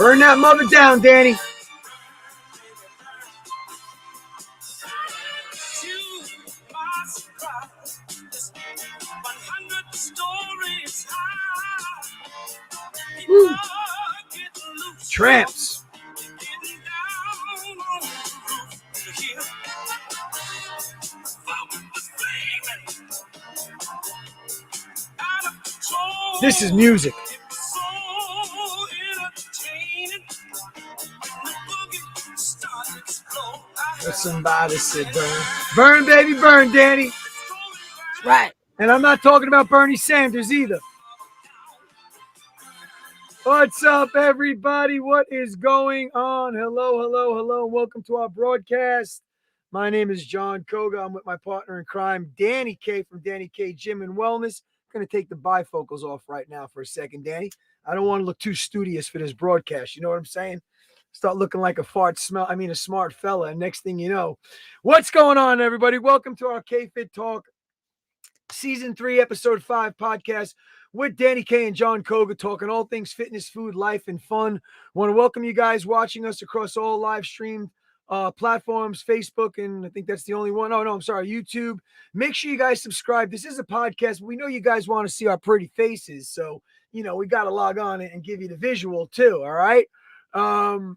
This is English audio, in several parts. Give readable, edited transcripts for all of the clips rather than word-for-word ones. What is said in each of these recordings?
Burn that mother down, Danny. Woo. Tramps. This is music. Somebody said burn. Burn, baby, burn, Danny. Right. And I'm not talking about Bernie Sanders either. What's up, everybody? What is going on? Hello, hello, hello. Welcome to our broadcast. My name is John Koga. I'm with my partner in crime, Dani K from Dani K Gym and Wellness. I'm going to take the bifocals off right now for a second, Danny. I don't want to look too studious for this broadcast. You know what I'm saying? Start looking like a smart fella. And next thing you know, what's going on, everybody? Welcome to our KFIT Talk Season 3, Episode 5 podcast with Dani K and John Koga, talking all things fitness, food, life, and fun. Want to welcome you guys watching us across all live stream platforms, Facebook, and I think that's the only one. Oh, no, I'm sorry, YouTube. Make sure you guys subscribe. This is a podcast. We know you guys want to see our pretty faces, so, you know, we got to log on and give you the visual too, all right? So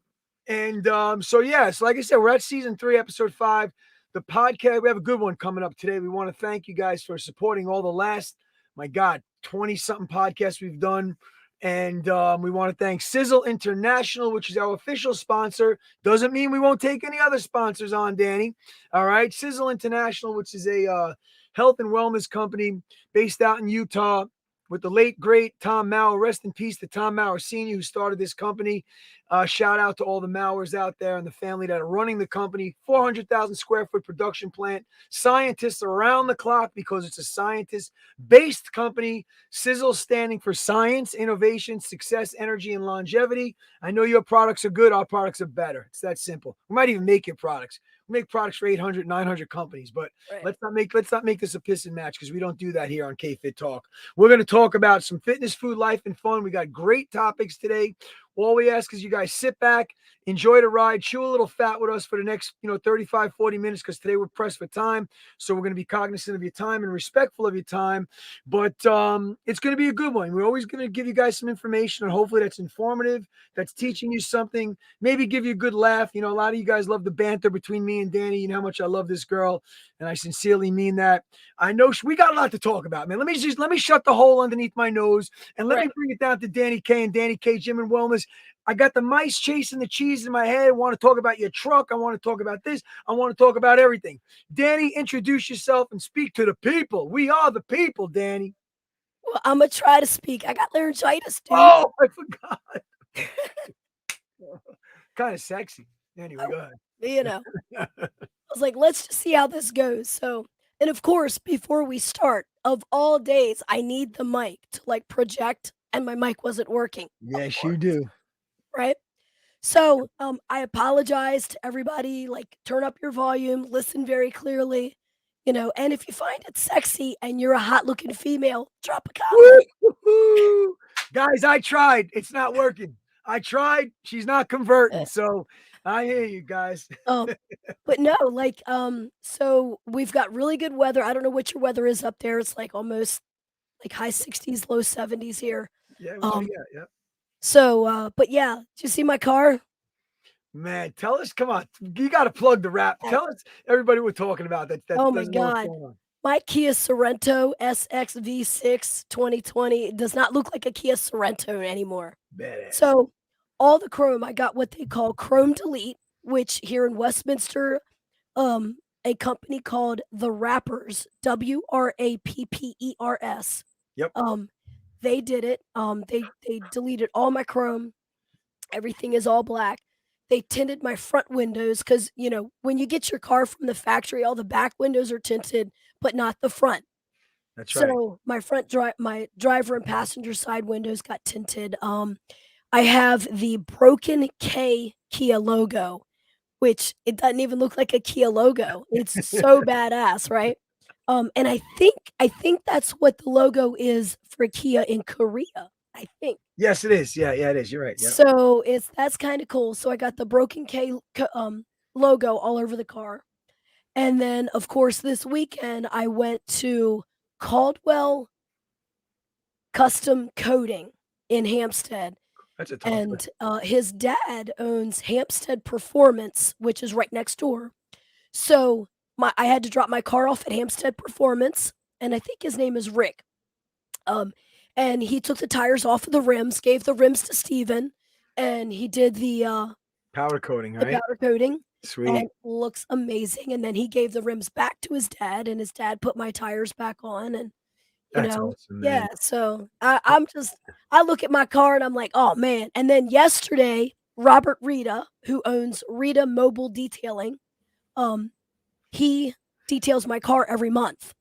like I said, we're at Season 3, Episode 5. The podcast, we have a good one coming up today. We want to thank you guys for supporting all the last, 20-something podcasts we've done. And we want to thank Sizzle International, which is our official sponsor. Doesn't mean we won't take any other sponsors on, Danny. All right. Sizzle International, which is a health and wellness company based out in Utah with the late, great Tom Maurer. Rest in peace to Tom Maurer Sr., who started this company. Shout out to all the Maurers out there and the family that are running the company. 400,000 square foot production plant. Scientists around the clock because it's a scientist-based company. Sizzle standing for science, innovation, success, energy, and longevity. I know your products are good. Our products are better. It's that simple. We might even make your products. We make products for 800, 900 companies, but right. Let's not make this a piss and match, because we don't do that here on KFIT Talk. We're going to talk about some fitness, food, life, and fun. We got great topics today. All we ask is you guys sit back, enjoy the ride, chew a little fat with us for the next, 35, 40 minutes, because today we're pressed for time. So we're going to be cognizant of your time and respectful of your time. But it's going to be a good one. We're always going to give you guys some information, and hopefully that's informative, that's teaching you something, maybe give you a good laugh. You know, a lot of you guys love the banter between me and Danny. You know how much I love this girl, and I sincerely mean that. I know we got a lot to talk about, man. Let me shut the hole underneath my nose, and let me bring it down to Dani K and Dani K Gym and Wellness. I got the mice chasing the cheese in my head. I want to talk about your truck. I want to talk about this. I want to talk about everything. Danny, introduce yourself and speak to the people. We are the people, Danny. Well, I'm going to try to speak. I got laryngitis, dude. Oh, I forgot. Kind of sexy. Anyway, go ahead. You know, I was like, let's just see how this goes. So, and of course, before we start, of all days, I need the mic to project, and my mic wasn't working. Yes, you do. Right? So, I apologize to everybody. Turn up your volume, listen very clearly, and if you find it sexy and you're a hot looking female, drop a comment. Woo-hoo-hoo. Guys, I tried. It's not working. I tried. She's not converting. So I hear you guys. But no, so we've got really good weather. I don't know what your weather is up there. It's almost high 60s, low 70s here. Yeah, yeah. So, but yeah, did you see my car? Man, tell us, come on. You got to plug the rap. Tell us, everybody we're talking about. Oh my God. My Kia Sorento SX V6 2020 does not look like a Kia Sorento anymore. Badass. So all the chrome, I got what they call Chrome Delete, which here in Westminster, a company called The Wrappers, WRAPPERS. Yep. They did it. They deleted all my chrome. Everything is all black. They tinted my front windows because, when you get your car from the factory, all the back windows are tinted, but not the front. That's right. So my my driver and passenger side windows got tinted. I have the broken K Kia logo, which it doesn't even look like a Kia logo. It's so badass, right? And I think that's what the logo is for Kia in Korea. I think. Yes, it is. Yeah, it is. You're right. Yeah. So that's kind of cool. So I got the Broken K logo all over the car. And then of course this weekend I went to Caldwell Custom Coating in Hampstead. That's a tough one. And his dad owns Hampstead Performance, which is right next door. So I had to drop my car off at Hampstead Performance, and I think his name is Rick. Um, and he took the tires off of the rims, gave the rims to Steven, and he did Powder coating, the right? powder coating, and Sweet. it looks amazing. And then he gave the rims back to his dad, and his dad put my tires back on, and That's awesome, man. yeah. So I look at my car and I'm like, oh man. And then yesterday, Robert Rita, who owns Rita Mobile Detailing, um, he details my car every month.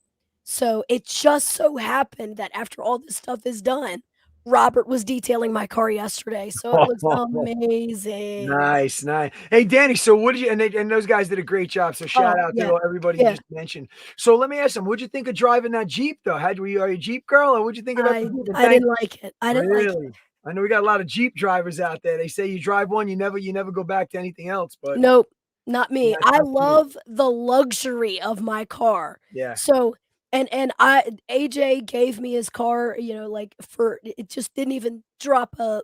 So it just so happened that after all this stuff is done, Robert was detailing my car yesterday. So it was amazing. Nice, nice. Hey, Danny. So, what did you and those guys did a great job. So, shout Oh out yeah, to everybody you yeah. just mentioned. So, let me ask them. What'd you think of driving that Jeep, though? Are you a Jeep girl, or what'd you think about the Jeep? And I didn't like it. I didn't like it. really, I know we got a lot of Jeep drivers out there. They say you drive one, you never go back to anything else. But Nope, not me. that's I not for me. love the luxury of my car. Yeah, So and I AJ gave me his car, like for it just didn't even drop a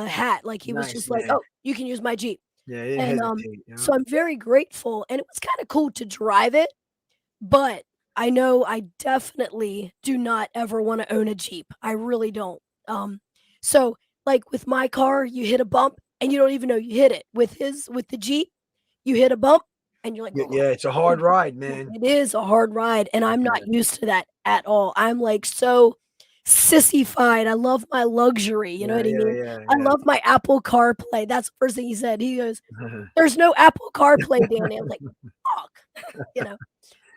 hat. Like he was nice, just like, man. "Oh, you can use my Jeep." Yeah, he didn't And hesitate. You know? so I'm very grateful, and it was kind of cool to drive it, but I know I definitely do not ever want to own a Jeep. I really don't. Um so like with my car, you hit a bump and you don't even know you hit it. With the Jeep, you hit a bump and you're like, Yeah, it's a hard ride, man. it is a hard ride, and I'm not Yeah, used to that at all. I'm, like, so sissified. I love my luxury, you know what I mean? I yeah. love my Apple CarPlay. That's the first thing he said. He goes, "There's no Apple CarPlay, Danny." I was like, "Fuck," you know?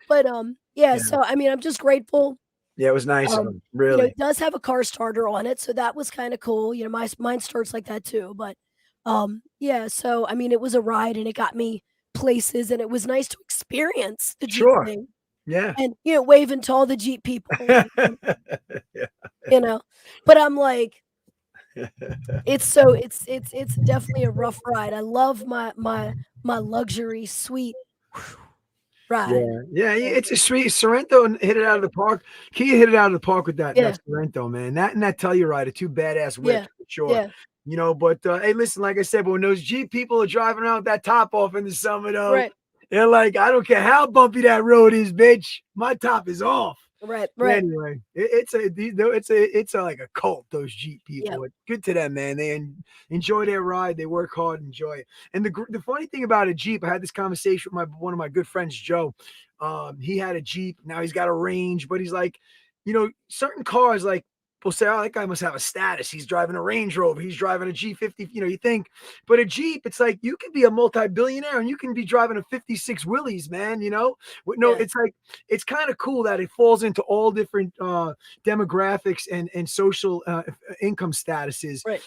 But, yeah, Yeah, so, I mean, I'm just grateful. yeah. It was nice of him, It really. does have a car starter on it, so that was kinda cool. Mine starts like that too, but, yeah, so, I mean, it was a ride, and it got me places, and it was nice to experience the Jeep Sure. thing. Yeah. And, waving to all the Jeep people, Yeah. you know? But I'm like, it's definitely a rough ride. I love my luxury suite Yeah, ride. So, it's a sweet Sorrento and hit it out of the park. Kia hit it out of the park with that yeah, Sorrento, man. That and that Telluride are two badass yeah, whips for sure. yeah, But hey, listen, like I said, but when those Jeep people are driving around with that top off in the summer, though, right, they're like, I don't care how bumpy that road is, bitch. My top is off. right, But right, anyway, it's a like a cult. Those Jeep yeah, people. It's good to them, man. They enjoy their ride. They work hard, enjoy it. And the funny thing about a Jeep, I had this conversation with one of my good friends, Joe. He had a Jeep. Now he's got a Range, but he's like, certain cars like people say, oh, that guy must have a status. He's driving a Range Rover. He's driving a G50. You think, but a Jeep, it's like you can be a multi-billionaire and you can be driving a 56 Willys, man. No, yeah, it's like it's kind of cool that it falls into all different demographics and social income statuses right,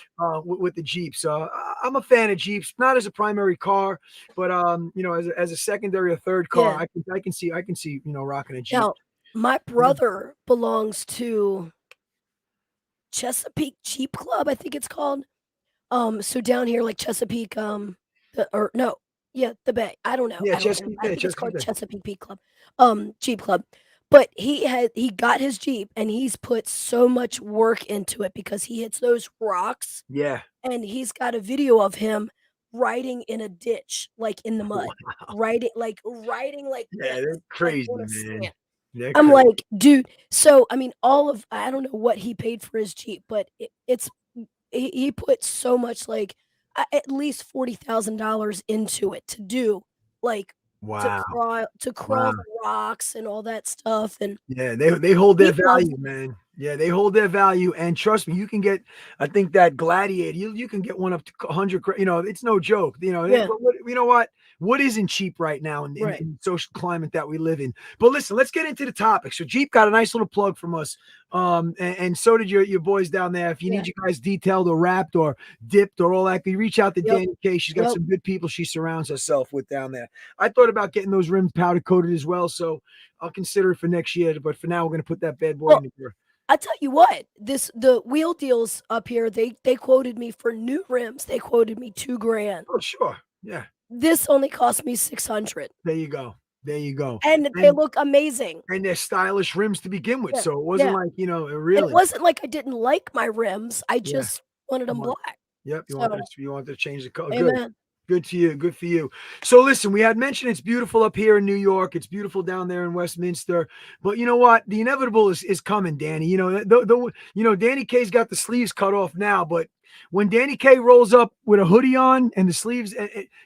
with the Jeeps. I'm a fan of Jeeps, not as a primary car, but as a secondary or third car, yeah. I can see rocking a Jeep. Now, my brother belongs to Chesapeake Jeep Club, I think it's called. So down here, like Chesapeake, or no, yeah, the Bay. I don't know. Yeah, I don't know. Chesapeake I Bay, think it's Chesapeake called Bay. Chesapeake Peak Club, Jeep Club. But he got his Jeep and he's put so much work into it because he hits those rocks, Yeah. and he's got a video of him riding in a ditch, like in the mud, Wow. riding like Yeah, this, they're like crazy, on a man. slant. They're I'm crazy. like, dude. So I mean, I don't know what he paid for his Jeep, but he put so much, like, at least $40,000 into it to do, like, Wow. to crawl Wow. the rocks and all that stuff, and Yeah, they hold their he loves value, it. man. Yeah, they hold their value, and trust me, you can get. I think that Gladiator, you can get one up to 100. It's no joke. Yeah, You know what? What isn't cheap right now right. in the social climate that we live in? But listen, let's get into the topic. So Jeep got a nice little plug from us, and so did your boys down there. If you Yeah. need you guys detailed or wrapped or dipped or all that, you reach out to Yep, Dani K. She's got yep. some good people she surrounds herself with down there. I thought about getting those rims powder coated as well, so I'll consider it for next year. But for now, we're gonna put that bad boy in Well, the gear. I tell you what, the wheel deals up here, they quoted me for new rims, they quoted me 2 grand. Oh, sure. Yeah. This only cost me 600, There you go. There you go. and they look amazing. And they're stylish rims to begin with. Yeah, So it wasn't yeah, like, you know, it and it really. wasn't like I didn't like my rims, I Yeah. just wanted You them want black. Yep, So, you want to change the color. Good. amen. Good to you. Good for you. So listen, we had mentioned it's beautiful up here in New York. It's beautiful down there in Westminster. But you know what? The inevitable is coming, Danny. You know, Danny K's got the sleeves cut off now, but when Danny K rolls up with a hoodie on and the sleeves,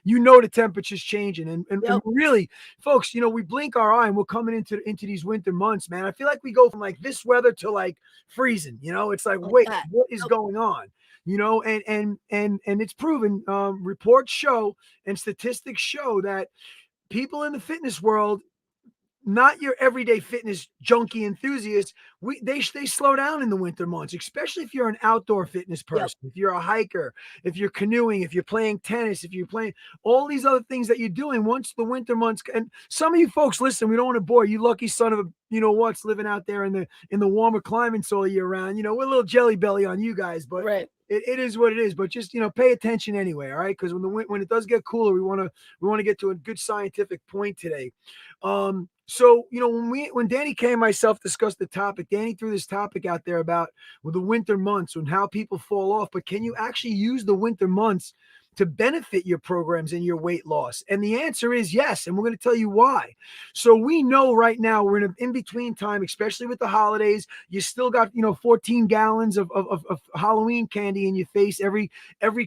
you know the temperature's changing. And Yep, really, folks, you know, we blink our eye and we're coming into these winter months, man. I feel like we go from like this weather to like freezing. You know, it's like, like wait, that. what is Yep, going on? You know, and it's proven. Reports show and statistics show that people in the fitness world, not your everyday fitness junkie enthusiasts, they slow down in the winter months, especially if you're an outdoor fitness yep, person, if you're a hiker, if you're canoeing, if you're playing tennis, if you're playing all these other things that you're doing once the winter months. And some of you folks, listen, we don't want to bore you, lucky son of a you know what's living out there in the warmer climates all year round. You know, we're a little jelly belly on you guys, but right. it is what it is. But just pay attention anyway, all right? Because when it does get cooler, we want to get to a good scientific point today. So when Danny K and myself discussed the topic, Danny threw this topic out there about the winter months and how people fall off. But can you actually use the winter months to benefit your programs and your weight loss? And the answer is yes. And we're going to tell you why. So we know right now we're in an in-between time, especially with the holidays. You still got 14 gallons of Halloween candy in your face every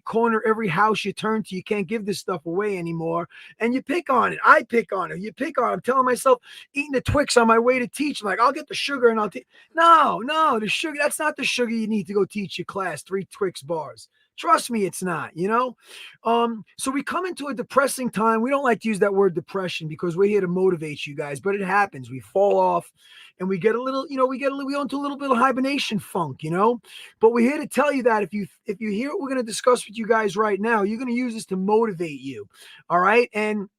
corner, every house you turn to. You can't give this stuff away anymore. And you pick on it. I pick on it. You pick on it. I'm telling myself, eating the Twix on my way to teach. I'm like, I'll get the sugar and I'll teach. No, the sugar, that's not the sugar you need to go teach your class 3 Twix bars. Trust me, it's not. So we come into a depressing time. We don't like to use that word depression because we're here to motivate you guys, but it happens. We fall off and we get a little, we go into a little bit of hibernation funk. But we're here to tell you that if you hear what we're going to discuss with you guys right now, you're going to use this to motivate you. All right. And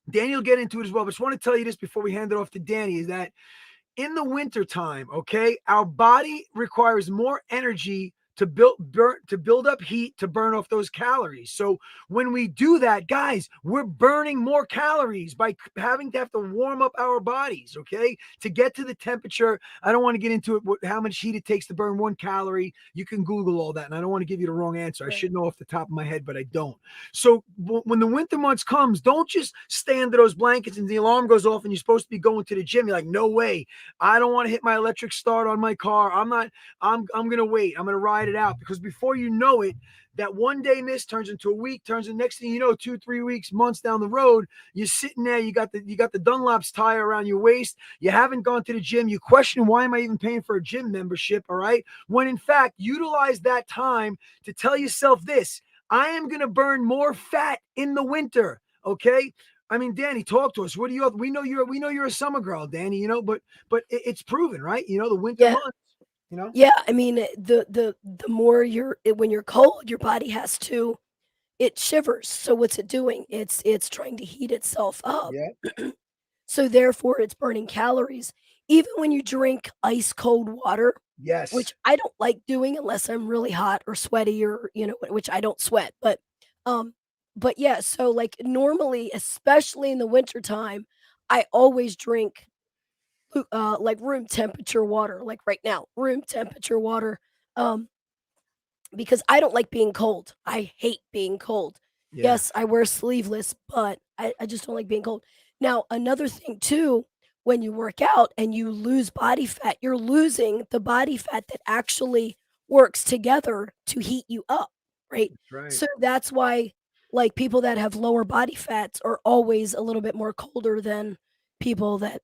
Danny will get into it as well. But I just want to tell you this before we hand it off to Danny is that in the winter time, okay, our body requires more energy to build up heat to burn off those calories. So when we do that, guys, we're burning more calories by having to have to warm up our bodies, okay, to get to the temperature. I don't want to get into it how much heat it takes to burn 1 calorie. You can Google all that, and I don't want to give you the wrong answer. I Right. should know off the top of my head, but I don't. So when the winter months comes, don't just stay under those blankets and the alarm goes off and you're supposed to be going to the gym. You're like, no way. I don't want to hit my electric start on my car. I'm gonna wait. I'm gonna ride it out because before you know it, that one day miss turns into a week, turns into next thing you know, 2-3 weeks, months down the road, you're sitting there, you got the Dunlop's tire around your waist, you haven't gone to the gym, you question why am I even paying for a gym membership, all right? When in fact, utilize that time to tell yourself this: I am gonna burn more fat in the winter, okay? I mean, Danny, talk to us. What do you? We know you're a summer girl, Danny. But it's proven, right? The winter Yeah. months. You know. Yeah, I mean, the more when you're cold, your body has to it shivers. So what's it doing? It's trying to heat itself up. Yeah. So therefore it's burning calories. Even when you drink ice cold water, which Yes. I don't like doing unless I'm really hot or sweaty or, which I don't sweat, um but yeah, so like normally, especially in the winter time, I always drink like room temperature water, like right now, room temperature water. Um because I don't like being cold. I hate being cold. Yeah. Yes, I wear sleeveless, but I just don't like being cold. Now, another thing too, when you work out and you lose body fat, you're losing the body fat that actually works together to heat you up, right? That's right. So that's why like people that have lower body fats are always a little bit more colder than people that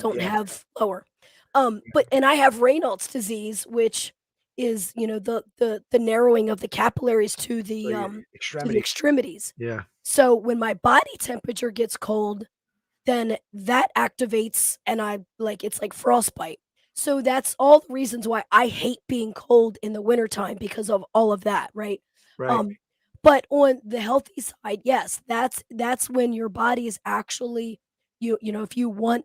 don't Yeah. have lower. But and I have Raynaud's disease, which is, the narrowing of the capillaries So your to the extremity. extremities. Yeah. So when my body temperature gets cold, then that activates and it's like frostbite. So that's all the reasons why I hate being cold in the wintertime because of all of that, right? Right. Um, but on the healthy side, yes, that's when your body is actually if you want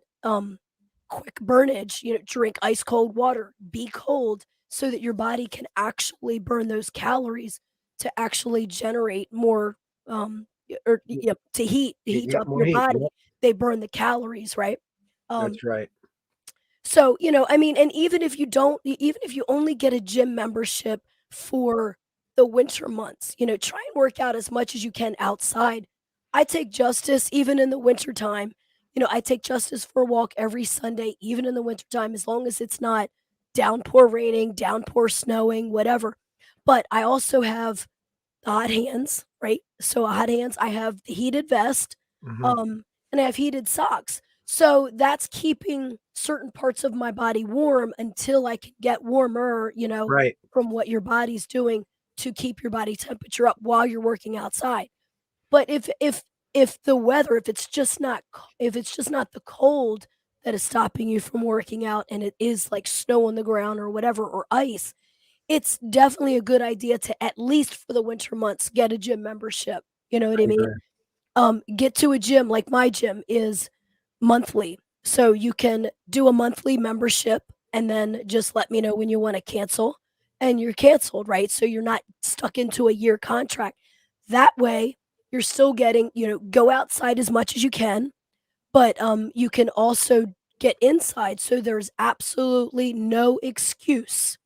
quick burnage, drink ice cold water, be cold so that your body can actually burn those calories to actually generate more, or, to You heat get up more your heat. body. Yep, They burn the calories, right? Um, that's right. so, I mean, and even if you only get a gym membership for the winter months, try and work out as much as you can outside. I take Justice even in the winter time. I take Justice for a walk every Sunday, even in the winter time, as long as it's not downpour raining, downpour snowing, whatever. But I also have the hot hands, right? So hot hands, I have the heated vest, Hmm. um, and I have heated socks. So that's keeping certain parts of my body warm until I can get warmer, Right. from what your body's doing to keep your body temperature up while you're working outside. But if the weather, if it's just not the cold that is stopping you from working out and it is like snow on the ground or whatever or ice, it's definitely a good idea to, at least for the winter months, get a gym membership, you know what I I mean? agree. Get to a gym, like my gym is monthly, so you can do a monthly membership and then just let me know when you wanna cancel, and you're canceled, right? So you're not stuck into a year contract. That way, you're still getting, go outside as much as you can, but, you can also get inside, so there's absolutely no excuse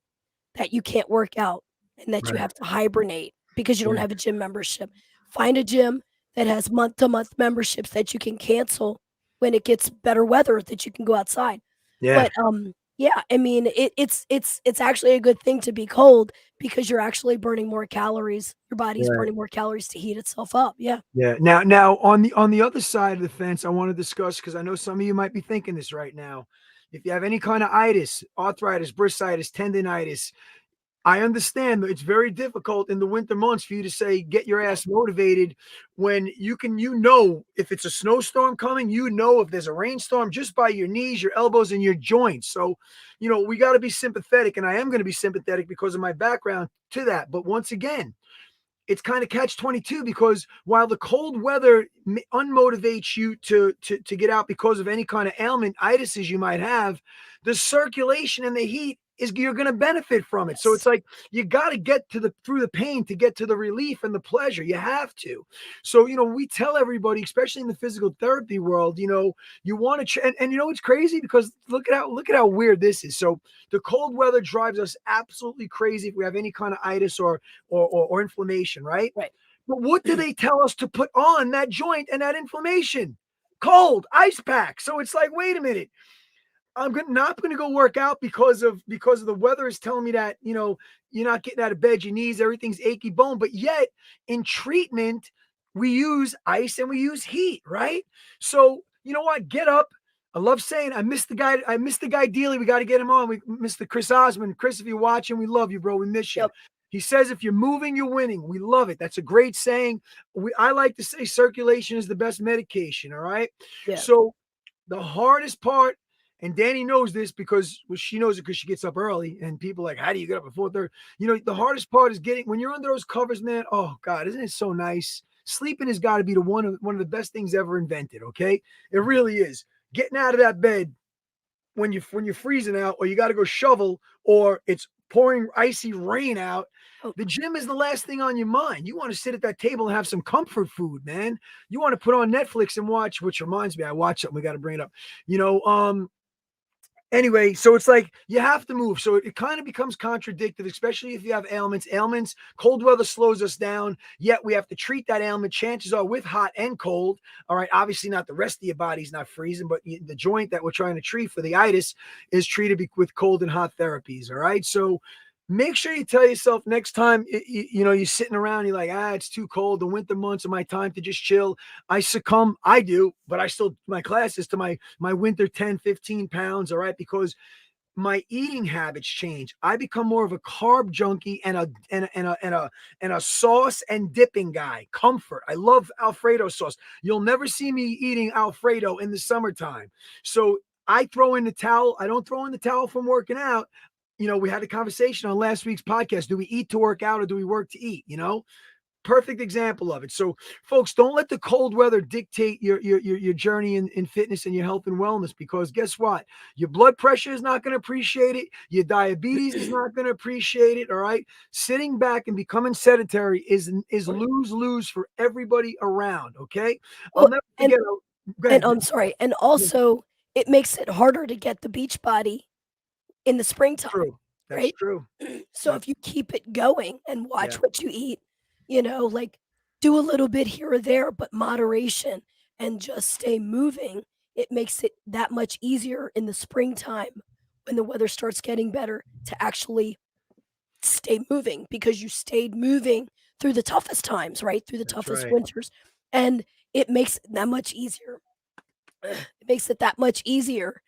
that you can't work out and that you Right. have to hibernate because you don't Yeah. have a gym membership. Find a gym that has month-to-month memberships that you can cancel when it gets better weather that you can go outside. Yeah. But, yeah, I mean, it's actually a good thing to be cold because you're actually burning more calories. Your body's Right. burning more calories to heat itself up. Yeah. Yeah. Now on the other side of the fence, I want to discuss because I know some of you might be thinking this right now. If you have any kind of itis, arthritis, bursitis, tendonitis, I understand that it's very difficult in the winter months for you to say get your Yeah. ass motivated when you know if it's a snowstorm coming, you know if there's a rainstorm just by your knees, your elbows, and your joints. So, we got to be sympathetic, and I am going to be sympathetic because of my background to that. But once again, it's kind of catch 22 because while the cold weather unmotivates you to get out because of any kind of ailment itises you might have, the circulation and the heat is you're going to benefit from it. So it's Yes. like you got to get to the through the pain to get to the relief and the pleasure. You have to. So we tell everybody, especially in the physical therapy world, you want to and it's crazy because look at how weird this is. So the cold weather drives us absolutely crazy if we have any kind of itis or inflammation, right? Right. But what do they tell us to put on that joint and that inflammation? Cold ice pack. So it's like, wait a minute. Not going to go work out because of the weather is telling me that you're not getting out of bed, your knees, everything's achy bone. But yet in treatment, we use ice and we use heat, right? So you know what? Get up. I love saying I missed the guy. I missed the guy Dealey. We got to get him on. We missed the Chris Osmond. Chris, if you're watching, we love you, bro. We miss you. Yep. He says, if you're moving, you're winning. We love it. That's a great saying. I like to say circulation is the best medication. All right. Yeah. So the hardest part, and Danny knows this because she knows it because she gets up early, and people are like, how do you get up at 4:30? The hardest part is getting when you're under those covers, man. Oh God, isn't it so nice? Sleeping has got to be one of the best things ever invented. Okay, it really is. Getting out of that bed when you're freezing out, or you got to go shovel, or it's pouring icy rain out. Oh, The gym is the last thing on your mind. You want to sit at that table and have some comfort food, man. You want to put on Netflix and watch, which reminds me, I watched something. We got to bring it up. Anyway, so it's like you have to move. So it kind of becomes contradictory, especially if you have ailments. Cold weather slows us down, yet we have to treat that ailment. Chances are with hot and cold. All right. Obviously, not the rest of your body's not freezing, but the joint that we're trying to treat for the itis is treated with cold and hot therapies. All right. So make sure you tell yourself next time you're sitting around, you're like, it's too cold. The winter months are my time to just chill. I succumb. I do, but I still my classes to my winter 10, 15 pounds. All right, because my eating habits change. I become more of a carb junkie and a sauce and dipping guy. Comfort. I love Alfredo sauce. You'll never see me eating Alfredo in the summertime. So I throw in the towel. I don't throw in the towel from working out. We had a conversation on last week's podcast. Do we eat to work out or do we work to eat? perfect example of it. So, folks, don't let the cold weather dictate your journey in fitness and your health and wellness, because guess what? Your blood pressure is not going to appreciate it. Your diabetes is not going to appreciate it. All right. Sitting back and becoming sedentary is lose-lose for everybody around. Okay. I'll Well, never forget. Go and ahead. I'm sorry, and Yeah, also it makes it harder to get the beach body in the springtime, true. That's right? true. So Yep. if you keep it going and Yeah. watch what you eat, like do a little bit here or there, but moderation and just stay moving, it makes it that much easier in the springtime when the weather starts getting better to actually stay moving because you stayed moving through the toughest times, right? Through the That's toughest right. winters. And it makes it that much easier. It makes it that much easier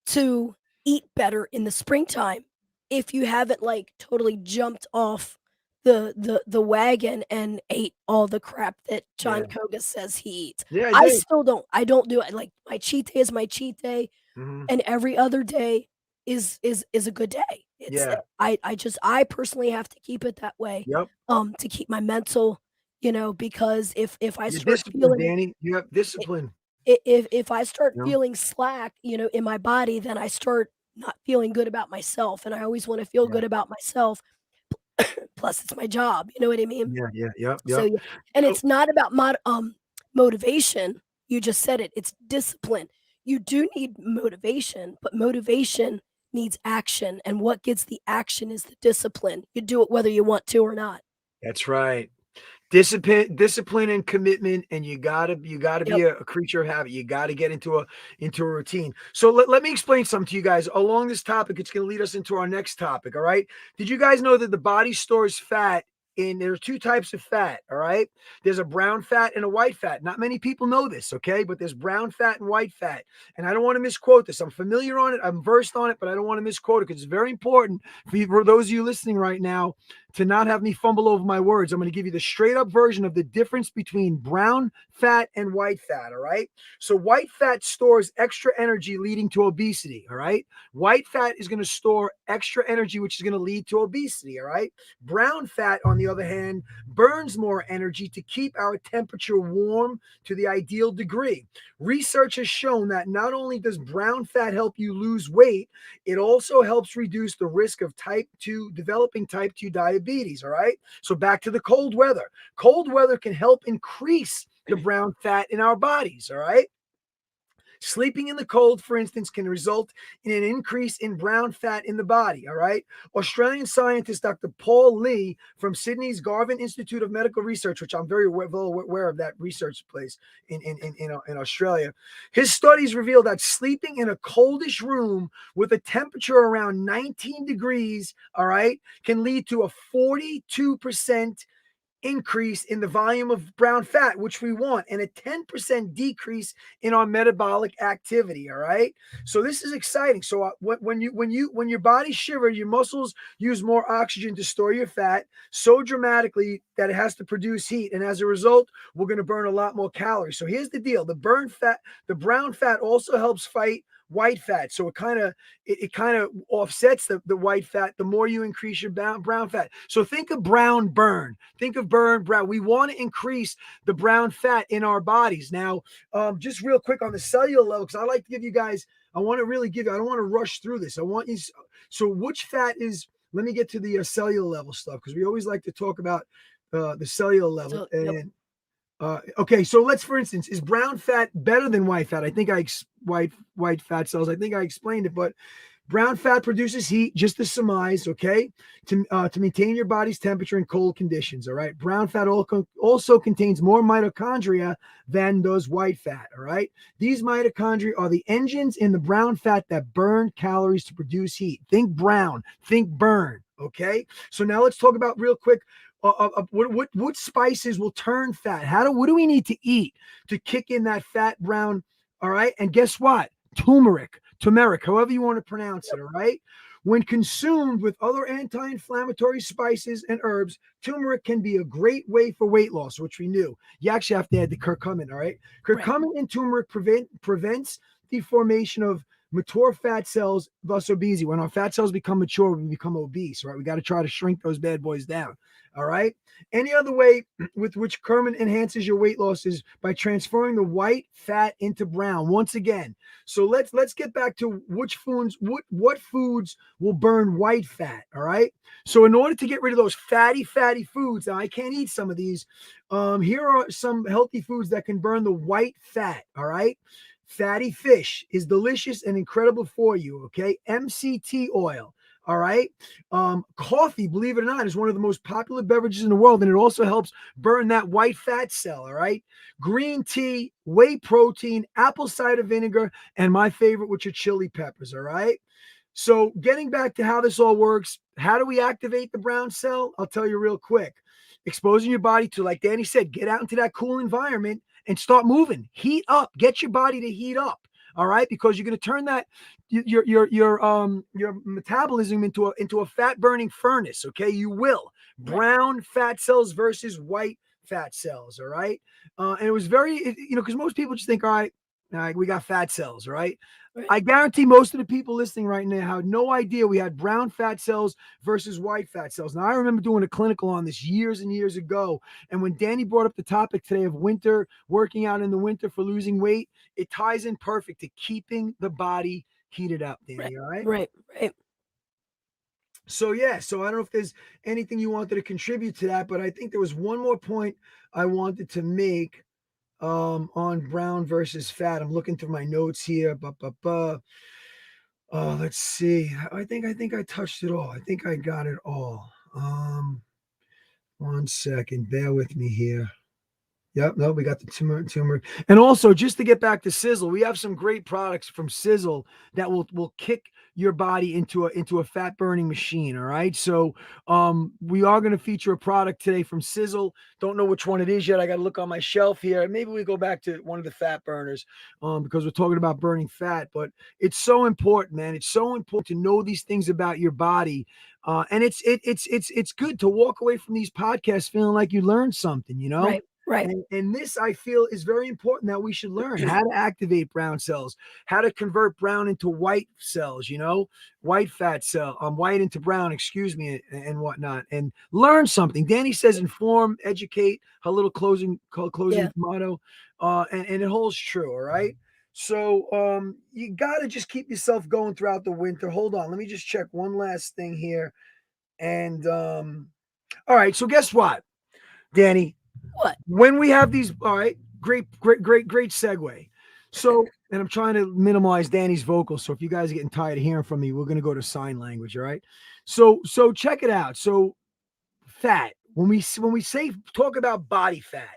to eat better in the springtime if you haven't like totally jumped off the wagon and ate all the crap that John Yeah. Koga says he eats. Yeah, I I did. still don't. I don't do it. Like my cheat day is my cheat day, Hmm. and every other day is a good day. It's Yeah. I personally have to keep it that way, Yep. to keep my mental, because if I You're start disciplined, feeling Danny. You have discipline. if I start You know? feeling slack, in my body, then I start not feeling good about myself, and I always wanna feel Yeah. good about myself, plus it's my job, you know what I mean? Yeah. Yeah. Yep. So, Yep. yeah, and So it's not about motivation, you just said it, it's discipline. You do need motivation, but motivation needs action, and what gets the action is the discipline. You do it whether you want to or not. that's right. Discipline and commitment, and you gotta be Yep, a creature of habit. You gotta get into a routine. So let me explain something to you guys along this topic. It's going to lead us into our next topic. All right. Did you guys know that the body stores fat? There's two types of fat. All right. There's a brown fat and a white fat. Not many people know this. Okay. But there's brown fat and white fat. And I don't want to misquote this. I'm familiar on it. I'm versed on it, but I don't want to misquote it because it's very important for those of you listening right now to not have me fumble over my words. I'm going to give you the straight up version of the difference between brown fat and white fat. All right. So white fat stores extra energy leading to obesity. All right. White fat is going to store extra energy, which is going to lead to obesity. All right. Brown fat, on the other hand, burns more energy to keep our temperature warm to the ideal degree. Research has shown that not only does brown fat help you lose weight, it also helps reduce the risk of developing type 2 diabetes. All right. So back to the cold weather. Cold weather can help increase the brown fat in our bodies. All right. Sleeping in the cold, for instance, can result in an increase in brown fat in the body. All right. Australian scientist Dr. Paul Lee from Sydney's Garvan Institute of Medical Research, which I'm very well aware of that research place in Australia. His studies reveal that sleeping in a coldish room with a temperature around 19 degrees, all right, can lead to a 42% increase in the volume of brown fat, which we want, and a 10% decrease in our metabolic activity. All right. So this is exciting. So when your body shivers, your muscles use more oxygen to store your fat so dramatically that it has to produce heat. And as a result, we're going to burn a lot more calories. So here's the deal. The brown fat also helps fight white fat. So it kind of offsets the white fat the more you increase your brown fat. So think of brown burn. Think of brown. We want to increase the brown fat in our bodies. Now, just real quick on the cellular level, because I like to give you guys, I want to really give you, I don't want to rush through this. I want you, so which fat is, let me get to the cellular level stuff, because we always like to talk about the cellular level. so yep, And okay, so let's, for instance, is brown fat better than white fat? I think white fat cells. I think I explained it, but brown fat produces heat, just to surmise, okay, to maintain your body's temperature in cold conditions. All right, brown fat also contains more mitochondria than does white fat. All right, these mitochondria are the engines in the brown fat that burn calories to produce heat. Think brown, think burn. Okay, so now let's talk about real quick what spices will turn fat? What do we need to eat to kick in that fat brown? All right. And guess what? Turmeric, however you want to pronounce it. All right. When consumed with other anti-inflammatory spices and herbs, turmeric can be a great way for weight loss, which we knew. You actually have to add the curcumin. All right. right. Curcumin and turmeric prevents the formation of mature fat cells, thus obesity. When our fat cells become mature, we become obese, right? We got to try to shrink those bad boys down. All right. Any other way with which Kerman enhances your weight loss is by transferring the white fat into brown. Once again, so let's get back to which foods, what foods will burn white fat. All right. So in order to get rid of those fatty foods, now I can't eat some of these. Here are some healthy foods that can burn the white fat. All right. Fatty fish is delicious and incredible for you. Okay. MCT oil. All right. Coffee, believe it or not, is one of the most popular beverages in the world, and it also helps burn that white fat cell. All right. Green tea, whey protein, apple cider vinegar, and my favorite, which are chili peppers. All right. So, getting back to how this all works, how do we activate the brown cell? I'll tell you real quick. Exposing your body to, like Dani said, get out into that cool environment and start moving. Heat up. Get your body to heat up. All right, because you're going to turn that your metabolism into a fat burning furnace. Okay, you will. Brown fat cells versus white fat cells. All right, and it was very because most people just think, all right, we got fat cells, right? I guarantee most of the people listening right now had no idea we had brown fat cells versus white fat cells. Now, I remember doing a clinical on this years and years ago. And when Dani brought up the topic today of winter, working out in the winter for losing weight, it ties in perfect to keeping the body heated up, Dani, all right? Right. So, yeah, so I don't know if there's anything you wanted to contribute to that, but I think there was one more point I wanted to make on brown versus fat. I'm looking through my notes here. Let's see. I think I touched it all. I think I got it all. 1 second. Bear with me here. Yep, no, we got the tumor. And also, just to get back to Sizzle, we have some great products from Sizzle that will kick your body into a fat burning machine. All right. So we are going to feature a product today from Sizzle. Don't know which one it is yet. I got to look on my shelf here. Maybe we go back to one of the fat burners because we're talking about burning fat. But it's so important, man. It's so important to know these things about your body. And it's good to walk away from these podcasts feeling like you learned something, Right. And this, I feel, is very important that we should learn how to activate brown cells, how to convert brown into white cells, white fat cell, white into brown, excuse me, and whatnot, and learn something. Dani says, inform, educate, her little closing motto, and it holds true. All right. So you got to just keep yourself going throughout the winter. Hold on. Let me just check one last thing here. And all right. So guess what, Dani? What? When we have these, all right, great segue. So, and I'm trying to minimize Dani's vocals. So if you guys are getting tired of hearing from me, we're going to go to sign language. All right. So check it out. So fat, when we say talk about body fat,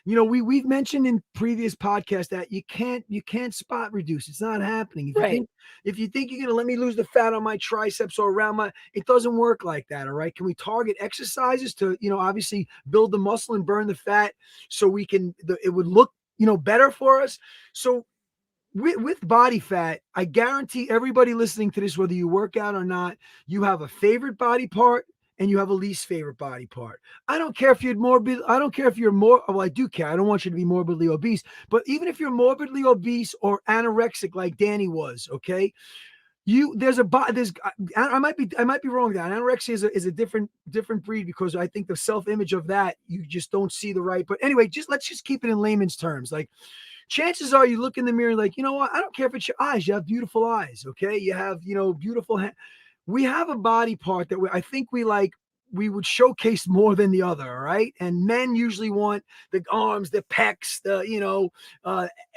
we've mentioned in previous podcasts that you can't spot reduce. It's not happening. If you think you're going to let me lose the fat on my triceps or around it doesn't work like that. All right. Can we target exercises to, obviously build the muscle and burn the fat so it would look, better for us. So with body fat, I guarantee everybody listening to this, whether you work out or not, you have a favorite body part and you have a least favorite body part. I don't care if you're morbid. I don't care if you're well, I do care. I don't want you to be morbidly obese, but even if you're morbidly obese or anorexic like Dani was, okay, I might be wrong with that. Anorexia is a different breed because I think the self-image of that, you just don't see the right. But anyway, let's just keep it in layman's terms. Like, chances are you look in the mirror like, you know what? I don't care if it's your eyes. You have beautiful eyes. Okay. You have, beautiful we have a body part that I think we would showcase more than the other. All right. And men usually want the arms, the pecs,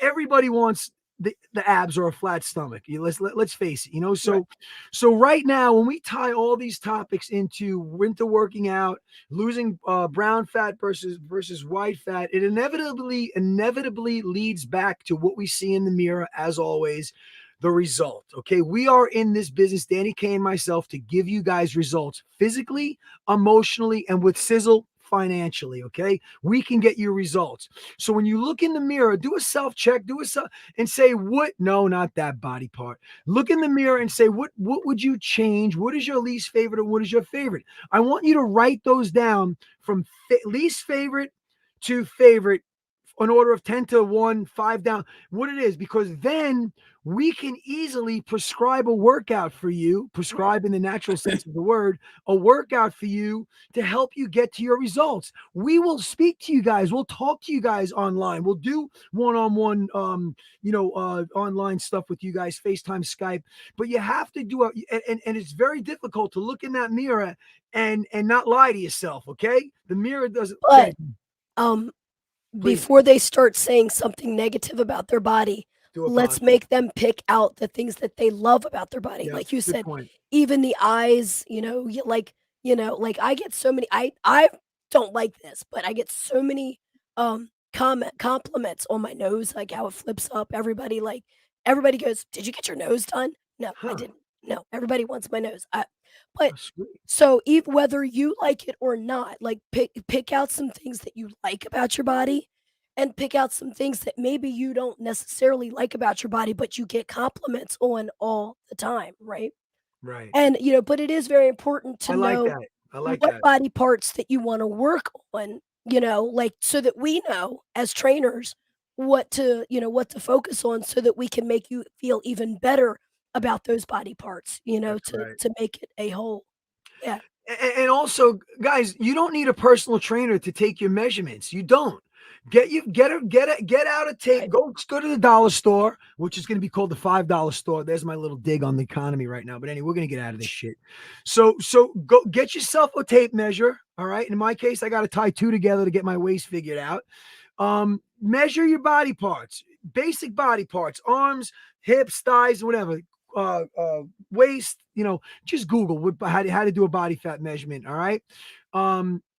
everybody wants the abs or a flat stomach. Let's face it, so right now, when we tie all these topics into winter working out, losing brown fat versus white fat, it inevitably leads back to what we see in the mirror, as always. The result. Okay. We are in this business, Dani K and myself, to give you guys results physically, emotionally, and with Sizzle, financially. Okay. We can get you results. So when you look in the mirror, do a self-check, and say, no, not that body part. Look in the mirror and say, what would you change? What is your least favorite and what is your favorite? I want you to write those down from least favorite to favorite, an order of 10 to 1, 5 down, what it is, because then we can easily prescribe a workout for you, prescribe in the natural sense of the word, a workout for you to help you get to your results. We will speak to you guys. We'll talk to you guys online. We'll do one-on-one, online stuff with you guys, FaceTime, Skype. But you have to do and it's very difficult to look in that mirror and not lie to yourself. Okay, the mirror doesn't. But Please before they start saying something negative about their body, do a let's positive. make them pick out the things that they love about their body. Yeah, Like you good said, point. even the eyes, like I get so many I don't like this, but I get so many compliments on my nose, like how it flips up. Everybody goes, "Did you get your nose done?" No, I Huh? didn't. No, everybody wants my nose. But That's sweet. so even whether you like it or not, like pick out some things that you like about your body and pick out some things that maybe you don't necessarily like about your body, but you get compliments on all the time, right? Right. And but it is very important to I like know that. I like what that. body parts that you want to work on, like so that we know as trainers what to focus on so that we can make you feel even better about those body parts, That's to right. make it a whole. Yeah. And also, guys, you don't need a personal trainer to take your measurements. You don't. Get out a tape. Right. Go to the dollar store, which is going to be called the $5 store. There's my little dig on the economy right now. But anyway, we're going to get out of this shit. So go get yourself a tape measure. All right. In my case, I got to tie two together to get my waist figured out. Measure your body parts, basic body parts, arms, hips, thighs, whatever. Waist, just Google how to do a body fat measurement. All right.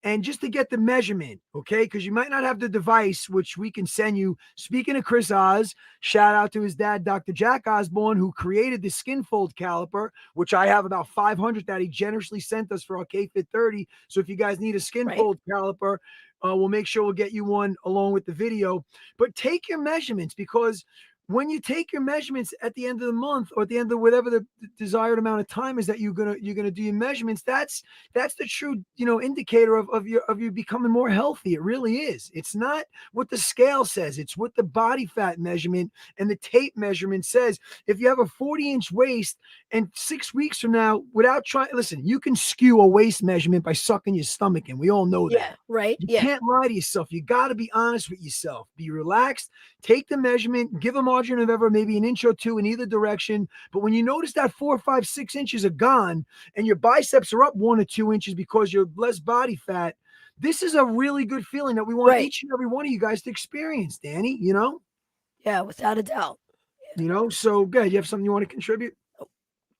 And just to get the measurement, okay, because you might not have the device, which we can send you. Speaking of Chris Oz, shout out to his dad, Dr. Jack Osborne, who created the skin fold caliper, which I have about 500 that he generously sent us for our KFIT 30. So if you guys need a skin Right. fold caliper, we'll make sure we'll get you one along with the video. But take your measurements, because when you take your measurements at the end of the month or at the end of whatever the desired amount of time is that you're gonna do your measurements, that's the true indicator of you becoming more healthy. It really is. It's not what the scale says, it's what the body fat measurement and the tape measurement says. If you have a 40-inch waist and 6 weeks from now, without trying, listen, you can skew a waist measurement by sucking your stomach in. We all know that. Yeah. Right. You Yeah. can't lie to yourself. You got to be honest with yourself. Be relaxed. Take the measurement. Give a margin of error, maybe an inch or two in either direction. But when you notice that 4, 5, 6 inches are gone and your biceps are up 1 or 2 inches because you're less body fat, this is a really good feeling that we want Right. each and every one of you guys to experience, Danny. Yeah. Without a doubt. So good. You have something you want to contribute? Oh,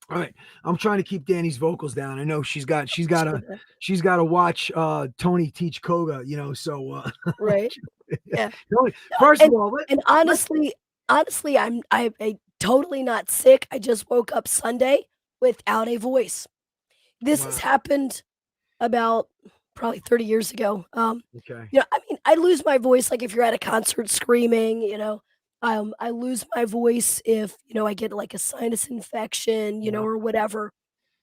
All right. I'm trying to keep Danny's vocals down. I know she's got sure to that. watch Tony teach Koga, Right. Yeah. No, first of and all, and let honestly, I totally not sick. I just woke up Sunday without a voice. This has wow. happened about probably 30 years ago. Okay. I mean, I lose my voice like if you're at a concert screaming, I lose my voice if, I get like a sinus infection, Yeah. or whatever.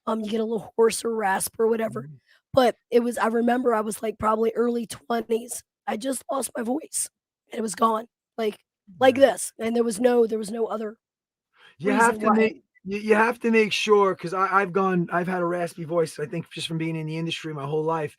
You get a little hoarse or rasp or whatever. Mhm. But I remember I was like probably early 20s. I just lost my voice and it was gone. Like Yeah. this. And there was no other You have reason to why. make sure, because I've had a raspy voice, I think, just from being in the industry my whole life.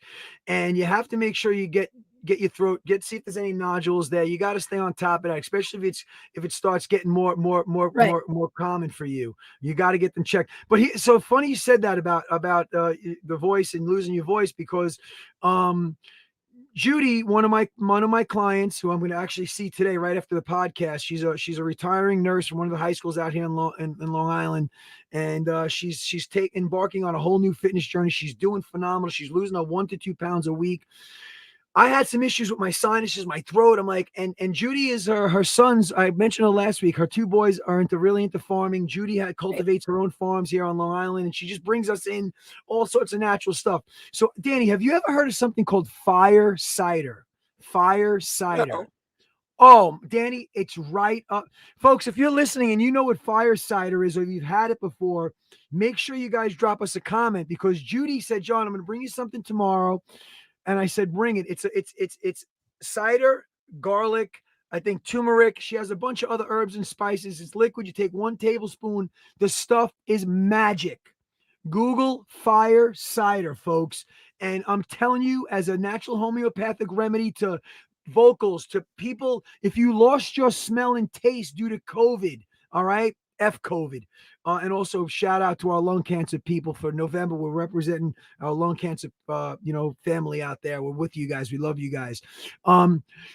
And you have to make sure you get your throat, see if there's any nodules there. You got to stay on top of that, especially if it starts getting Right. more common for you. You got to get them checked. But so funny you said that about the voice and losing your voice, because Judy, one of my clients, who I'm going to actually see today right after the podcast. She's a retiring nurse from one of the high schools out here in Long Island, and she's embarking on a whole new fitness journey. She's doing phenomenal. She's losing 1 to 2 pounds a week. I had some issues with my sinuses, my throat. I'm like, and Judy is her sons. I mentioned her last week. Her two boys are really into farming. Judy Right. cultivates her own farms here on Long Island, and she just brings us in all sorts of natural stuff. So, Danny, have you ever heard of something called fire cider? Fire cider. Uh-oh. Oh, Danny, it's right up. Folks, if you're listening and you know what fire cider is, or you've had it before, make sure you guys drop us a comment, because Judy said, John, I'm going to bring you something tomorrow. And I said, bring it. It's cider, garlic, I think turmeric. She has a bunch of other herbs and spices. It's liquid. You take 1 tablespoon. The stuff is magic. Google fire cider, folks. And I'm telling you, as a natural homeopathic remedy to vocals, to people, if you lost your smell and taste due to COVID, all right, F COVID. And also shout out to our lung cancer people for November. We're representing our lung cancer, family out there. We're with you guys. We love you guys.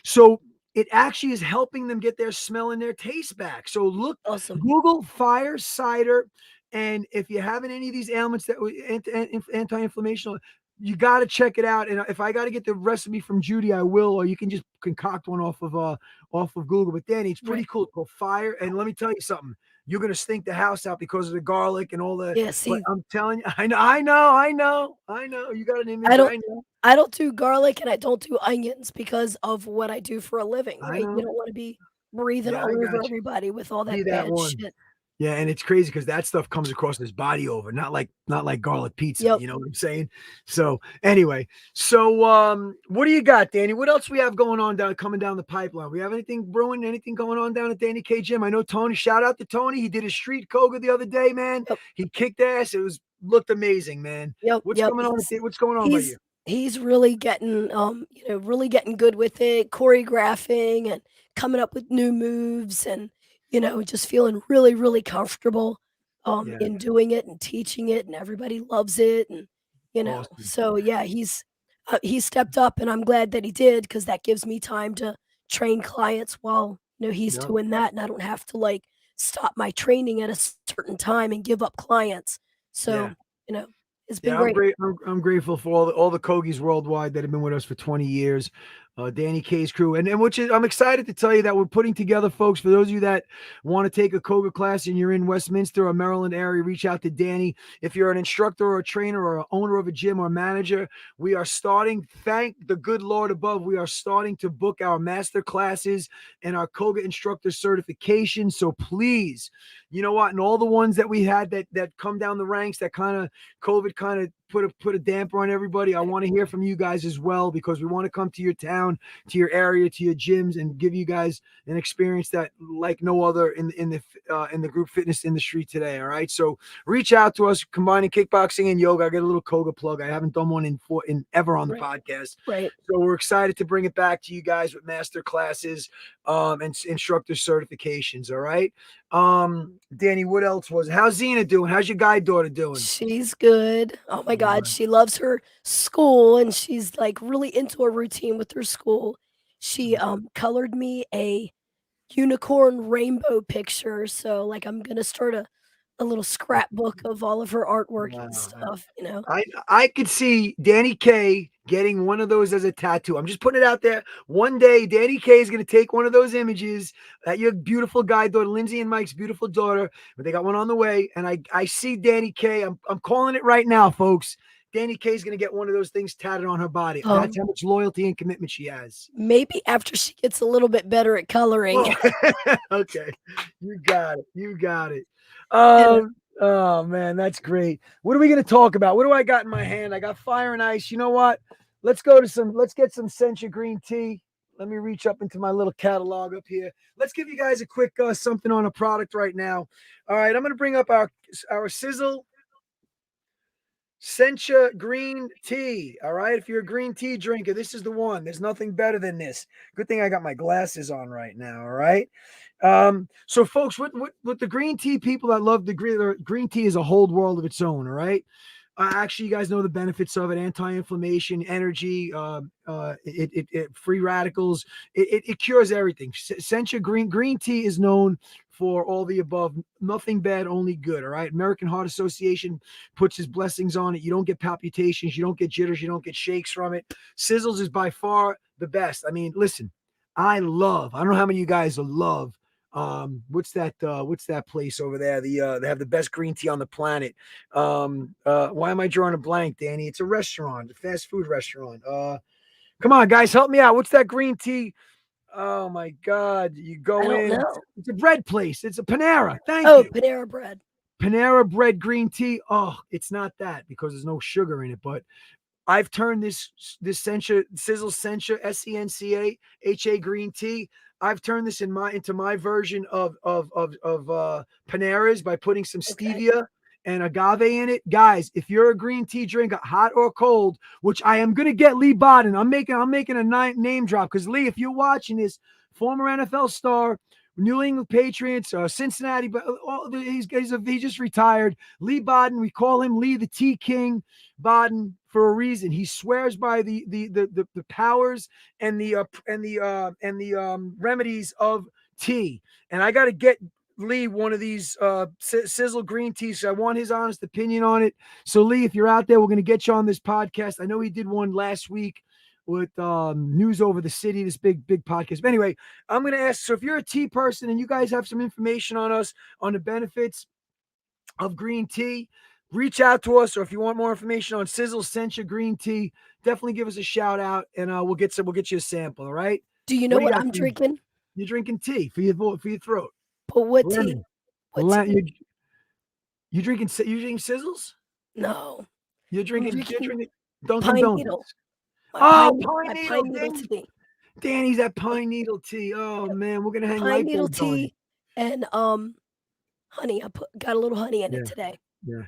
So it actually is helping them get their smell and their taste back. So look, Awesome. Google fire cider. And if you're having any of these ailments that anti-inflammation, you got to check it out. And if I got to get the recipe from Judy, I will, or you can just concoct one off of Google. But Danny, it's pretty Right. cool. It's called fire. And let me tell you something. You're gonna stink the house out because of the garlic and all the. Yeah, But see, I'm telling you, I know. You got an I image. don't I know. I don't do garlic and I don't do onions because of what I do for a living, I right? You know. don't wanna be breathing Yeah, I all over got you. everybody with all Be that that bad one. shit. Yeah, and it's crazy because that stuff comes across his body over, not like garlic pizza. Yep. You know what I'm saying? So anyway, what do you got, Danny? What else we have going on coming down the pipeline? We have anything brewing? Anything going on down at Danny K Gym? I know Tony. Shout out to Tony. He did a street Koga the other day, man. Yep. He kicked ass. Looked amazing, man. Yep. What's Yep. going on? What's going on by He's you? he's really getting, really getting good with it, choreographing and coming up with new moves and, just feeling really, really comfortable, Yeah, in doing it and teaching it, and everybody loves it, and, awesome. so yeah, he stepped up, and I'm glad that he did because that gives me time to train clients while, he's Yeah, doing that, and I don't have to, like, stop my training at a certain time and give up clients. yeah. So, you know, it's been Yeah, I'm great. great. I'm grateful for all the Kogies worldwide that have been with us for 20 years. Danny K's crew, and which is I'm excited to tell you that we're putting together, folks. For those of you that want to take a Koga class and you're in Westminster or Maryland area, reach out to Danny. If you're an instructor or a trainer or an owner of a gym or manager, we are starting. Thank the good Lord above. We are starting to book our master classes and our Koga instructor certification. So please, you know what? And all the ones that we had that come down the ranks that kind of COVID kind of put a damper on everybody. I want to hear from you guys as well because we want to come to your town, to your area, to your gyms, and give you guys an experience that like no other in the group fitness industry today. All right, so reach out to us, combining kickboxing and yoga. I get a little Koga plug. I haven't done one in ever on the Right. podcast, Right. so we're excited to bring it back to you guys with master classes and instructor certifications. All right. Danny, what else was it? How's Zena doing? How's your guide daughter doing? She's good. Oh my god, she loves her school, and she's, like, really into a routine with her school. She, colored me a unicorn rainbow picture, so, like, I'm gonna start a little scrapbook of all of her artwork and Wow. stuff. I could see Danny K getting one of those as a tattoo. I'm just putting it out there. One day, Danny K is going to take one of those images that your beautiful guide daughter, Lindsay and Mike's beautiful daughter, but they got one on the way. And I see Danny K. I'm calling it right now, folks. Danny K is going to get one of those things tatted on her body. That's Um, how much loyalty and commitment she has. Maybe after she gets a little bit better at coloring. Well, okay. You got it. You got it. You know? Oh man, that's great. What are we gonna talk about? What do I got in my hand? I got fire and ice. You know what? Let's get some Sencha green tea. Let me reach up into my little catalog up here. Let's give you guys a quick something on a product right now. All right, I'm gonna bring up our Sizzle Sencha green tea. All right. If you're a green tea drinker, this is the one. There's nothing better than this. Good thing I got my glasses on right now. All right. So folks, with the green tea people that love the green tea is a whole world of its own. All right. Actually, you guys know the benefits of it: anti-inflammation, energy, free radicals. It cures everything. Sencha green tea is known for all the above. Nothing bad, only good. All right. American Heart Association puts his blessings on it. You don't get palpitations, you don't get jitters, you don't get shakes from it. Sizzles is by far the best. I mean, listen, I don't know how many of you guys love what's that place over there? They have the best green tea on the planet. Why am I drawing a blank, Danny? It's a restaurant, a fast food restaurant. Come on, guys, help me out. What's that green tea? Oh my God. You I go don't in, know. it's a bread place. It's a Panera. Thank Oh, you. Panera Bread. Panera bread green tea. Oh, it's not that because there's no sugar in it, but I've turned this Sencha Sizzle Sencha SENCAHA green tea. I've turned this into my version of Panera's by putting some Okay. stevia and agave in it. Guys, if you're a green tea drinker, hot or cold, which I am gonna get Lee Bodden. I'm making a name drop because Lee, if you're watching this, former NFL star, New England Patriots, Cincinnati, but he just retired. Lee Bodden, we call him Lee the Tea King Bodden for a reason. He swears by the powers and the remedies of tea. And I got to get Lee one of these Sizzle green teas. So I want his honest opinion on it. So Lee, if you're out there, we're going to get you on this podcast. I know he did one last week with News Over the City, this big podcast. But anyway, I'm going to ask, so if you're a tea person and you guys have some information on us on the benefits of green tea, reach out to us. Or if you want more information on Sizzle Sencha green tea, definitely give us a shout out, and we'll get you a sample. All right. Do you know What do you what got I'm for me? drinking? You're drinking tea for your throat. But what tea? Lemon. What tea? You drinking Sizzles? No. You're I'm drinking drinking Dunkin' pine Donuts. needle. Oh, My pine needle. pine needle tea. Danny's at pine needle tea. Oh man, we're gonna hang Pine light needle bulbs on it. tea and honey. Got a little honey in Yeah. it today. Yeah.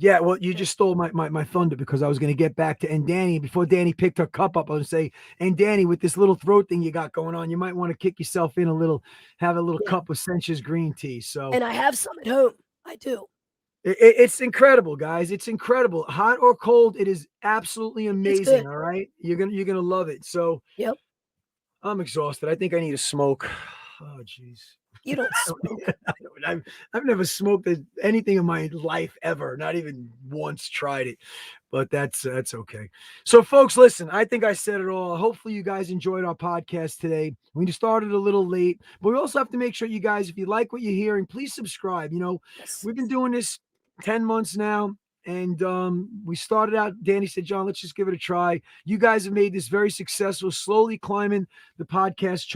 Yeah, well, you just stole my thunder because I was going to get back to, and Danny, before Danny picked her cup up, I was going to say, and Danny, with this little throat thing you got going on, you might want to kick yourself in a little, have a little cup of Sencha's green tea. So, and I have some at home. I do. it's incredible, guys. It's incredible. Hot or cold, it is absolutely amazing. good. All right. You're gonna love it. So Yep. I'm exhausted. I think I need a smoke. Oh, jeez. You don't smoke. I've never smoked anything in my life ever, not even once tried it, but that's okay. So, folks, listen, I think I said it all. Hopefully, you guys enjoyed our podcast today. We started a little late, but we also have to make sure you guys, if you like what you're hearing, please subscribe. Yes. We've been doing this 10 months now. And we started out, Danny said, John, let's just give it a try. You guys have made this very successful, slowly climbing the podcast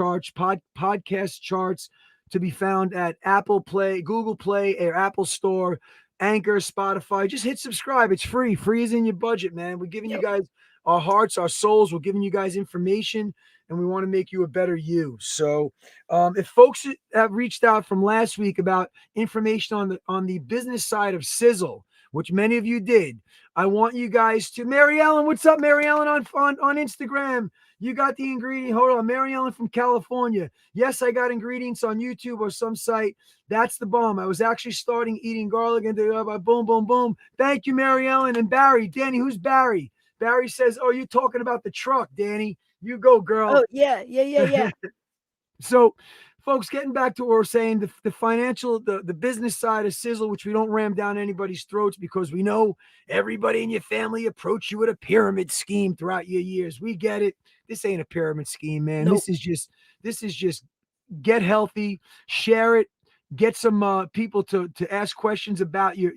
charts to be found at Apple Play, Google Play, or Apple Store, Anchor, Spotify. Just hit subscribe. It's free. Free is in your budget, man. We're giving you guys our hearts, our souls. We're giving you guys information, and we want to make you a better you. So if folks have reached out from last week about information on the business side of Sizzle, which many of you did, I want you guys to, Mary Ellen, what's up, Mary Ellen on Instagram? You got the ingredient. Hold on, Mary Ellen from California. Yes, I got ingredients on YouTube or some site. That's the bomb. I was actually starting eating garlic and boom, boom, boom. Thank you, Mary Ellen. And Barry, Danny, who's Barry? Barry says, oh, you're talking about the truck, Danny. You go, girl. Oh, yeah. So, folks, getting back to what we're saying, the financial, the business side of Sizzle, which we don't ram down anybody's throats because we know everybody in your family approach you with a pyramid scheme throughout your years. We get it. This ain't a pyramid scheme, man. Nope. This is just get healthy, share it, get some people to ask questions about your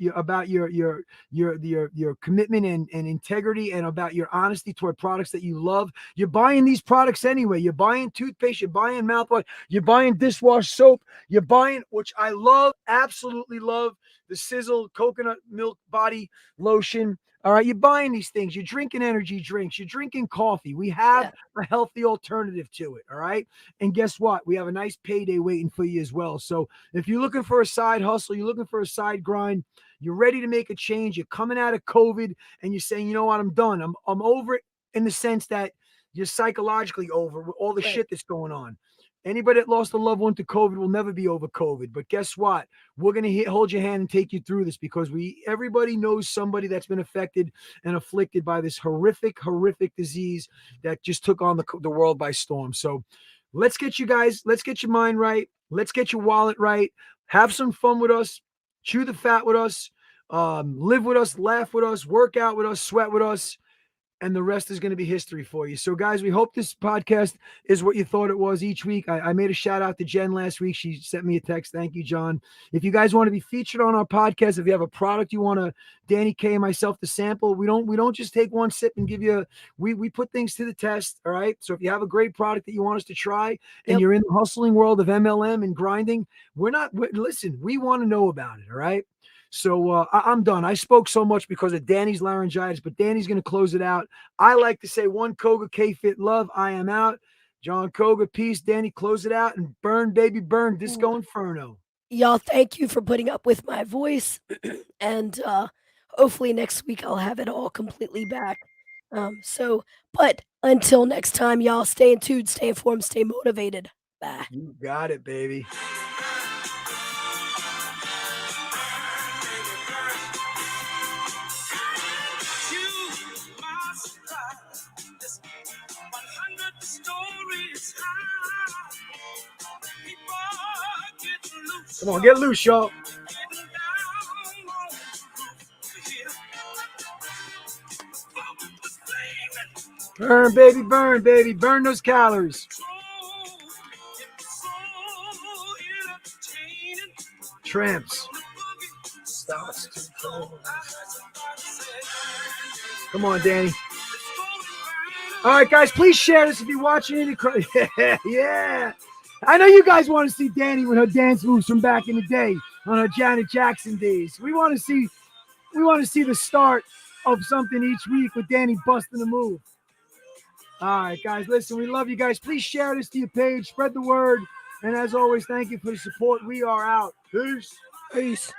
commitment and integrity, and about your honesty toward products that you love. You're buying these products anyway. You're buying toothpaste, you're buying mouthwash, you're buying dishwash soap, you're buying, which I love, absolutely love, the Sizzle coconut milk body lotion. All right, you're buying these things. You're drinking energy drinks. You're drinking coffee. We have a healthy alternative to it. All right. And guess what? We have a nice payday waiting for you as well. So if you're looking for a side hustle, you're looking for a side grind, you're ready to make a change, you're coming out of COVID and you're saying, you know what, I'm done. I'm over it, in the sense that you're psychologically over with all the shit that's going on. Anybody that lost a loved one to COVID will never be over COVID. But guess what? We're going to hold your hand and take you through this, because everybody knows somebody that's been affected and afflicted by this horrific disease that just took on the world by storm. So let's get your mind right. Let's get your wallet right. Have some fun with us. Chew the fat with us. Live with us. Laugh with us. Work out with us. Sweat with us. And the rest is going to be history for you. So, guys, we hope this podcast is what you thought it was each week. I made a shout out to Jen last week. She sent me a text. Thank you, John. If you guys want to be featured on our podcast, if you have a product you want Danny K and myself to sample, we don't just take one sip and give you. We put things to the test. All right. So if you have a great product that you want us to try, and you're in the hustling world of MLM and grinding, listen, we want to know about it. All right. So I'm done. I spoke so much because of Danny's laryngitis, but Danny's going to close it out. I like to say one Koga KFIT love. I am out. John Koga, peace. Danny, close it out and burn, baby, burn. Disco Inferno. Y'all, thank you for putting up with my voice. And hopefully next week I'll have it all completely back. But until next time, y'all stay in tune, stay informed, stay motivated. Bye. You got it, baby. Come on, get loose, y'all. Burn, baby, burn, baby. Burn those calories. Tramps. Come on, Danny. All right, guys, please share this if you're watching it. Yeah. I know you guys want to see Danny with her dance moves from back in the day on her Janet Jackson days. We want to see the start of something each week with Danny busting a move. All right, guys, listen, we love you guys. Please share this to your page, spread the word. And as always, thank you for the support. We are out. Peace. Peace.